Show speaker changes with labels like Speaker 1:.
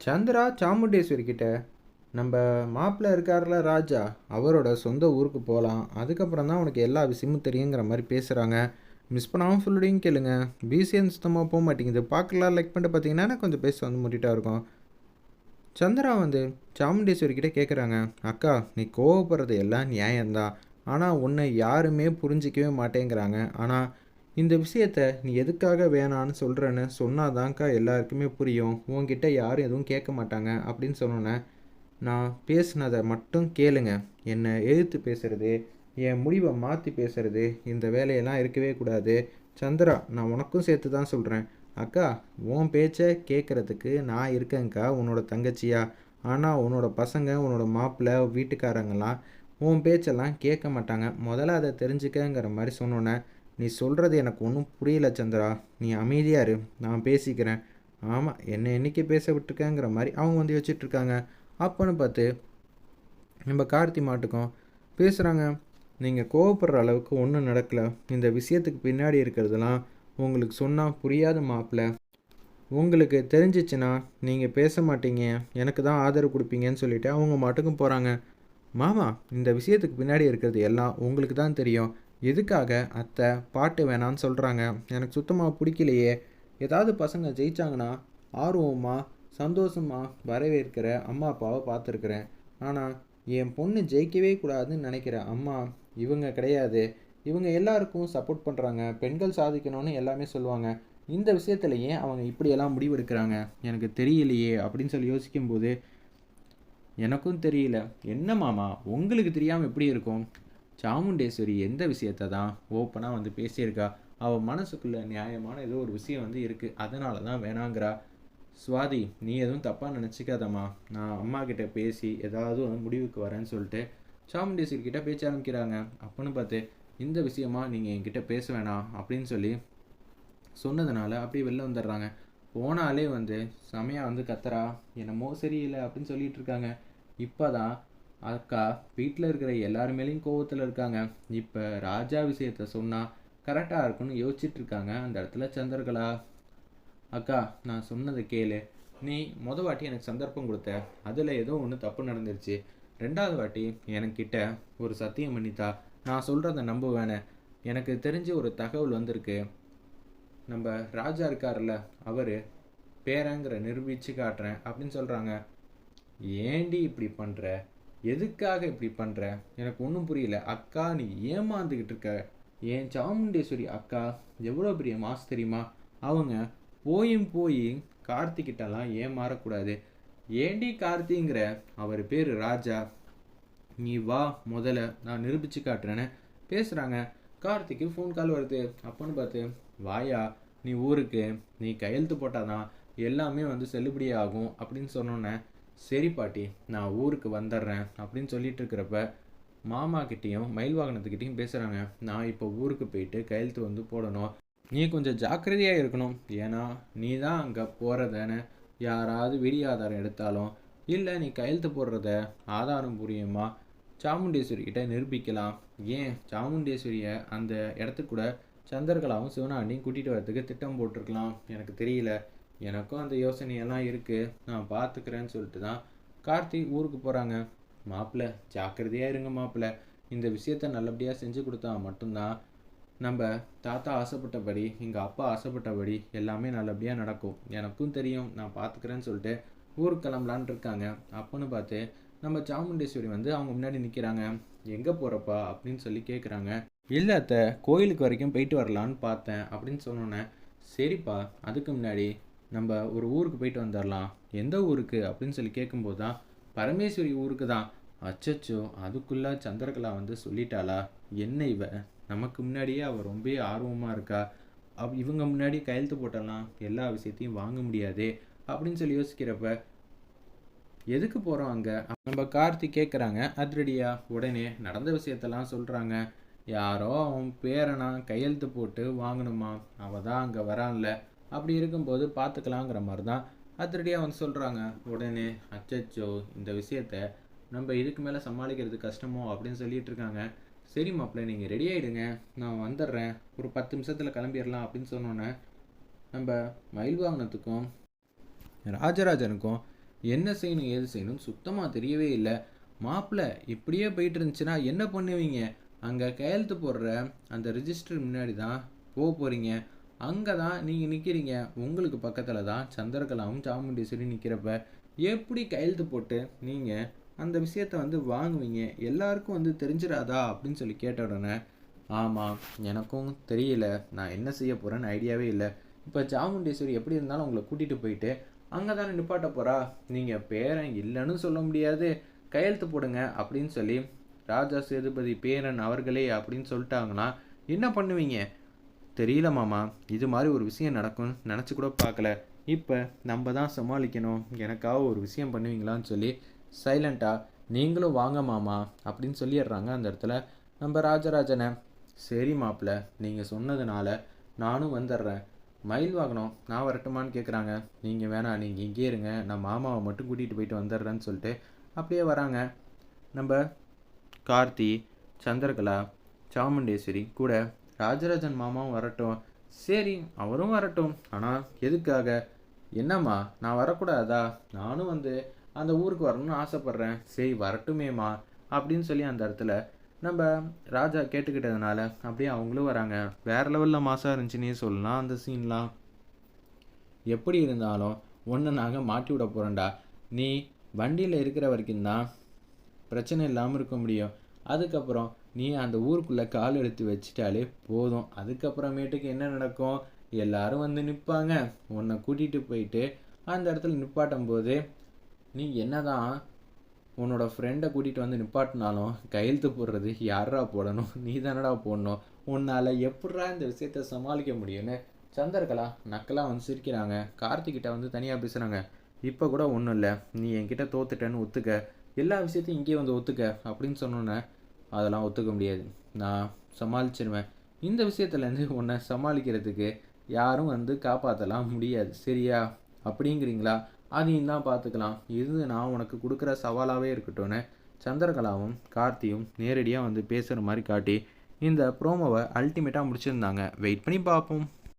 Speaker 1: சந்திரா சாமுண்டேஸ்வரி கிட்ட நம்ம மாப்பிள்ளை இருக்கார்ல ராஜா, அவரோட சொந்த ஊருக்கு போகலாம், அதுக்கப்புறம் தான் உனக்கு எல்லா விஷயமும் தெரியுங்கிற மாதிரி பேசுகிறாங்க. மிஸ் பண்ணாமல் ஃபுல்லோடையும் கேளுங்க. பிசிஎன் சுத்தமாக போக மாட்டேங்குது. பார்க்கலாம் லைக் பண்ணிட்டு பார்த்தீங்கன்னா கொஞ்சம் பேச வந்து முட்டிட்டா இருக்கும். சந்திரா வந்து சாமுண்டேஸ்வரி கிட்ட கேட்குறாங்க, அக்கா நீ கோவப்படுறது எல்லாம் நியாயம்தான், ஆனால் உன்னை யாருமே புரிஞ்சிக்கவே மாட்டேங்கிறாங்க. ஆனால் இந்த விஷயத்த நீ எதுக்காக வேணான்னு சொல்கிறேன்னு சொன்னாதான்க்கா எல்லாருக்குமே புரியும். உன்கிட்ட யாரும் எதுவும் கேட்க மாட்டாங்க அப்படின்னு சொன்னோன்னே, நான் பேசுனதை மட்டும் கேளுங்க. என்னை எதிர்த்து பேசுறது, என் முடிவை மாற்றி பேசுறது, இந்த வேலையெல்லாம் இருக்கவே கூடாது. சந்திரா, நான் உனக்கும் சேர்த்து தான் சொல்கிறேன். அக்கா, உன் பேச்சை கேட்குறதுக்கு நான் இருக்கேங்க்கா, உன்னோட தங்கச்சியா. ஆனால் உன்னோட பசங்க, உன்னோட மாப்பிள்ளை, வீட்டுக்காரங்கெல்லாம் உன் பேச்செல்லாம் கேட்க மாட்டாங்க. முதல்ல அதை தெரிஞ்சுக்கங்கிற மாதிரி சொன்னோன்னே, நீ சொல்கிறது எனக்கு ஒன்றும் புரியல சந்திரா. நீ அமைதியாக இரு, நான் பேசிக்கிறேன். ஆமாம், என்னை என்னைக்கு பேச விட்டுருக்கேங்கிற மாதிரி அவங்க வந்து வச்சிட்ருக்காங்க. அப்போன்னு பார்த்து நம்ம கார்த்தி மாட்டுக்கும் பேசுகிறாங்க. நீங்கள் கோவப்படுற அளவுக்கு ஒன்றும் நடக்கலை. இந்த விஷயத்துக்கு பின்னாடி இருக்கிறதெல்லாம் உங்களுக்கு சொன்னால் புரியாத மாப்பிள்ள. உங்களுக்கு தெரிஞ்சிச்சுன்னா நீங்கள் பேச மாட்டீங்க, எனக்கு தான் ஆதரவு கொடுப்பீங்கன்னு சொல்லிவிட்டு அவங்க மாட்டுக்கும் போகிறாங்க. மாமா, இந்த விஷயத்துக்கு பின்னாடி இருக்கிறது எல்லாம் உங்களுக்கு தான் தெரியும். எதுக்காக அத்தை பாட்டு வேணான்னு சொல்கிறாங்க? எனக்கு சுத்தமாக பிடிக்கலையே. ஏதாவது பசங்க ஜெயிச்சாங்கன்னா ஆர்வமாக சந்தோஷமாக வரவேற்கிற அம்மா அப்பாவை பார்த்துருக்குறேன். ஆனால் என் பொண்ணு ஜெயிக்கவே கூடாதுன்னு நினைக்கிற அம்மா இவங்க கிடையாது. இவங்க எல்லாருக்கும் சப்போர்ட் பண்ணுறாங்க, பெண்கள் சாதிக்கணும்னு எல்லாமே சொல்லுவாங்க. இந்த விஷயத்துல ஏன் அவங்க இப்படியெல்லாம் முடிவெடுக்கிறாங்க எனக்கு தெரியலையே அப்படின்னு சொல்லி யோசிக்கும்போது, எனக்கும் தெரியல. என்ன மாமா, உங்களுக்கு தெரியாமல் எப்படி இருக்கும்? சாமுண்டேஸ்வரி எந்த விஷயத்தை தான் ஓப்பனாக வந்து பேசியிருக்கா. அவள் மனசுக்குள்ளே நியாயமான ஏதோ ஒரு விஷயம் வந்து இருக்குது, அதனால தான் வேணாங்கிறா. சுவாதி, நீ எதுவும் தப்பாக நினச்சிக்காதம்மா. நான் அம்மா கிட்டே பேசி ஏதாவது முடிவுக்கு வரேன்னு சொல்லிட்டு சாமுண்டேஸ்வரி கிட்டே பேச்ச ஆரம்பிக்கிறாங்க. அப்போன்னு பார்த்து, இந்த விஷயமா நீங்கள் என்கிட்ட பேச வேணாம் அப்படின்னு சொல்லி சொன்னதுனால அப்படியே வெளில வந்துடுறாங்க. போனாலே வந்து செமையாக வந்து கத்துறா, என்னமோ சரியில்லை அப்படின்னு சொல்லிட்டு இருக்காங்க. இப்போ தான் அக்கா வீட்டில் இருக்கிற எல்லாருமேலேயும் கோவத்தில் இருக்காங்க. இப்போ ராஜா விஷயத்த சொன்னால் கரெக்டாக இருக்குன்னு யோசிச்சுட்டு இருக்காங்க. அந்த இடத்துல சந்திரகலா, அக்கா நான் சொன்னதை கேளு. நீ வாட்டி எனக்கு சந்தர்ப்பம் கொடுத்த, அதில் ஏதோ ஒன்று தப்பு நடந்துருச்சு. ரெண்டாவது வாட்டி எனக்கிட்ட ஒரு சத்தியம் பண்ணித்தா, நான் சொல்கிறத நம்புவேனே. எனக்கு தெரிஞ்ச ஒரு தகவல் வந்திருக்கு. நம்ம ராஜா இருக்கார்ல, அவர் பேரங்கிற நிரூபித்து காட்டுறேன் அப்படின்னு சொல்கிறாங்க. ஏண்டி இப்படி பண்ணுற? எதுக்காக இப்படி பண்ணுற? எனக்கு ஒன்றும் புரியல. அக்கா நீ ஏமாந்துக்கிட்டு இருக்க. ஏன் சாமுண்டேஸ்வரி அக்கா எவ்வளோ பெரிய மாசு தெரியுமா? அவங்க போய் கார்த்திகிட்டலாம் ஏமாறக்கூடாது. ஏண்டி கார்த்திங்கிற? அவர் பேர் ராஜா. நீ வா, முதல்ல நான் நிரூபித்து காட்டுறேன்னு பேசுகிறாங்க. கார்த்திக்கு ஃபோன் கால் வருது. அப்போன்னு பார்த்து, வாயா நீ ஊருக்கு, நீ கையெழுத்து போட்டாதான் எல்லாமே வந்து செல்லுபடி ஆகும் அப்படின்னு சொன்னோன்னே, சரி பாட்டி நான் ஊருக்கு வந்துடுறேன் அப்படின்னு சொல்லிட்டு இருக்கிறப்ப, மாமா கிட்டேயும் மயில் வாகனத்துக்கிட்டையும் பேசுகிறாங்க. நான் இப்போ ஊருக்கு போயிட்டு கையெழுத்து வந்து போடணும், நீ கொஞ்சம் ஜாக்கிரதையாக இருக்கணும். ஏன்னா நீ தான் அங்கே போகிறதானே யாராவது வீடியோ ஆதாரம் எடுத்தாலும், இல்லை நீ கையெழுத்து போடுறத ஆதாரம் புரியுமா சாமுண்டேஸ்வரி கிட்ட நிரூபிக்கலாம். ஏன் சாமுண்டேஸ்வரியை அந்த இடத்துக்கு கூட சந்திரகலாவும் சிவனாண்டியும் கூட்டிகிட்டு வரதுக்கு திட்டம் போட்டிருக்கலாம். எனக்கு தெரியல. எனக்கும் அந்த யோசனையெல்லாம் இருக்குது, நான் பார்த்துக்கிறேன்னு சொல்லிட்டு தான் கார்த்திக் ஊருக்கு போகிறாங்க. மாப்பிள்ளை ஜாக்கிரதையாக இருங்க மாப்பிள்ளை. இந்த விஷயத்த நல்லபடியாக செஞ்சு கொடுத்தா மட்டும்தான் நம்ம தாத்தா ஆசைப்பட்டபடி, எங்கள் அப்பா ஆசைப்பட்டபடி எல்லாமே நல்லபடியாக நடக்கும். எனக்கும் தெரியும், நான் பார்த்துக்கிறேன்னு சொல்லிட்டு ஊருக்கு கிளம்பலான் இருக்காங்க. அப்போன்னு பார்த்து நம்ம சாமுண்டேஸ்வரி வந்து அவங்க முன்னாடி நிற்கிறாங்க. எங்கே போகிறப்பா அப்படின்னு சொல்லி கேட்குறாங்க. இல்லை அத்தை, கோயிலுக்கு வரைக்கும் போயிட்டு வரலான்னு பார்த்தேன் அப்படின்னு சொன்னோன்னே, சரிப்பா அதுக்கு முன்னாடி நம்ம ஒரு ஊருக்கு போயிட்டு வந்துடலாம். எந்த ஊருக்கு அப்படின்னு சொல்லி கேட்கும்போது தான், பரமேஸ்வரி ஊருக்கு தான். அச்சச்சோ, அதுக்குள்ளே சந்திரகலா வந்து சொல்லிட்டாளா? என்ன இவ, நமக்கு முன்னாடியே அவள் ரொம்ப ஆர்வமாக இருக்கா. இவங்க முன்னாடி கையெழுத்து போட்டலாம் எல்லா விஷயத்தையும் வாங்க முடியாது அப்படின்னு சொல்லி யோசிக்கிறப்ப, எதுக்கு போகிறோம் அங்கே நம்ம கார்த்திக் கேட்குறாங்க அதிரடியா. உடனே நடந்த விஷயத்தெல்லாம் சொல்கிறாங்க. யாரோ அவன் பேரனா கையெழுத்து போட்டு வாங்கணுமா, அவள் தான் அங்கே வரான்ல, அப்படி இருக்கும்போது பார்த்துக்கலாங்கிற மாதிரி தான் அதிரடியாக வந்து சொல்கிறாங்க. உடனே அச்சச்சோ, இந்த விஷயத்த நம்ம இதுக்கு மேலே சமாளிக்கிறது கஷ்டமோ அப்படின்னு சொல்லிட்டு இருக்காங்க. சரி மாப்பிள்ளை, நீங்கள் ரெடி ஆகிடுங்க, நான் வந்துடுறேன், ஒரு 10 நிமிஷத்தில் கிளம்பிடலாம் அப்படின்னு சொன்னோன்னே, நம்ம மயில் வாகனத்துக்கும் ராஜராஜனுக்கும் என்ன செய்யணும் ஏது செய்யணும்னு சுத்தமாக தெரியவே இல்லை. மாப்பிள்ளை இப்படியே போயிட்டு இருந்துச்சுன்னா என்ன பண்ணுவீங்க? அங்கே கையெழுத்து போடுற அந்த ரிஜிஸ்டர் முன்னாடி தான் போகிறீங்க. அங்கே தான் நீங்கள் நிற்கிறீங்க. உங்களுக்கு பக்கத்தில் தான் சந்திரகலாவும் சாமுண்டீஸ்வரி நிற்கிறப்ப எப்படி கையெழுத்து போட்டு நீங்கள் அந்த விஷயத்தை வந்து வாங்குவீங்க? எல்லாருக்கும் வந்து தெரிஞ்சிடாதா அப்படின்னு சொல்லி கேட்ட உடனே, ஆமாம் எனக்கும் தெரியல, நான் என்ன செய்ய போகிறேன்னு ஐடியாவே இல்லை. இப்போ சாமுண்டீஸ்வரி எப்படி இருந்தாலும் உங்களை கூட்டிகிட்டு போயிட்டு அங்கே தானே நிப்பாட்ட போகிறா. நீங்கள் பேரன் இல்லைன்னு சொல்ல முடியாது, கையெழுத்து போடுங்க அப்படின்னு சொல்லி ராஜா சேதுபதி பேரன் அவர்களே அப்படின்னு சொல்லிட்டாங்கன்னா என்ன பண்ணுவீங்க? தெரியல மாமா, இது மாதிரி ஒரு விஷயம் நடக்கும்னு நினச்சி கூட பார்க்கல. இப்போ நம்ம தான் சமாளிக்கணும். எனக்காக ஒரு விஷயம் பண்ணுவீங்களான்னு சொல்லி சைலண்ட்டாக நீங்களும் வாங்க மாமா அப்படின்னு சொல்லிடுறாங்க அந்த இடத்துல நம்ம ராஜராஜனை. சரி மாப்பிள்ள, நீங்கள் சொன்னதுனால நானும் வந்துடுறேன். மயில் வாகனம் நான் வரட்டுமான்னு கேட்குறாங்க. நீங்கள் வேணாம், நீங்கள் இங்கே இருங்க, நான் மாமாவை மட்டும் கூட்டிகிட்டு போயிட்டு வந்துடுறேன்னு சொல்லிட்டு அப்படியே வராங்க. நம்ம கார்த்தி, சந்திரகலா, சாமுண்டேஸ்வரி கூட ராஜராஜன் மாமாவும் வரட்டும். சரி அவரும் வரட்டும், ஆனால் எதுக்காக? என்னம்மா நான் வரக்கூடாதா? நானும் வந்து அந்த ஊருக்கு வரணும்னு ஆசைப்பட்றேன். சரி வரட்டுமேம்மா அப்படின்னு சொல்லி அந்த இடத்துல நம்ம ராஜா கேட்டுக்கிட்டதுனால அப்படியே அவங்களும் வராங்க. வேறு லெவலில் மாசாக இருந்துச்சுன்னே சொல்லலாம் அந்த சீன்லாம். எப்படி இருந்தாலும் ஒன்று நாங்கள் மாட்டி விட போகிறோம்டா. நீ வண்டியில் இருக்கிற வரைக்கும் தான் பிரச்சனை இல்லாமல் இருக்க முடியும். அதுக்கப்புறம் நீ அந்த ஊருக்குள்ளே கால் எடுத்து வச்சிட்டாலே போதும். அதுக்கப்புறமேட்டுக்கு என்ன நடக்கும்? எல்லாரும் வந்து நிற்பாங்க. உன்னை கூட்டிகிட்டு போயிட்டு அந்த இடத்துல நிப்பாட்டும் போது நீ என்னதான் உன்னோட ஃப்ரெண்டை கூட்டிகிட்டு வந்து நிப்பாட்டினாலும் கையெழுத்து போடுறது யாரா போடணும்? நீ தானடா போடணும். உன்னால் எப்பட்றா இந்த விஷயத்த சமாளிக்க முடியும்னு சந்திரகலா நக்கலாக வந்து சிரிக்கிறாங்க. கார்த்திகிட்ட வந்து தனியாக பேசுகிறாங்க. இப்போ கூட ஒன்றும் இல்லை, நீ என்கிட்ட தோத்துட்டேன்னு ஒத்துக்க, எல்லா விஷயத்தையும் இங்கேயே வந்து ஒத்துக்க அப்படின்னு சொன்னோன்னே அதெல்லாம் ஒத்துக்க முடியாது, நான் சமாளிச்சிருவேன். இந்த விஷயத்துலேருந்து உன்னை சமாளிக்கிறதுக்கு யாரும் வந்து காப்பாற்றலாம் முடியாது, சரியா? அப்படிங்கிறீங்களா? அதையும் தான் பார்த்துக்கலாம். இது நான் உனக்கு கொடுக்குற சவாலாகவே இருக்கட்டும்னு சந்திரகலாவும் கார்த்தியும் நேரடியாக வந்து பேசுகிற மாதிரி காட்டி இந்த ப்ரோமோவை அல்டிமேட்டாக முடிச்சிருந்தாங்க. வெயிட் பண்ணி பார்ப்போம்.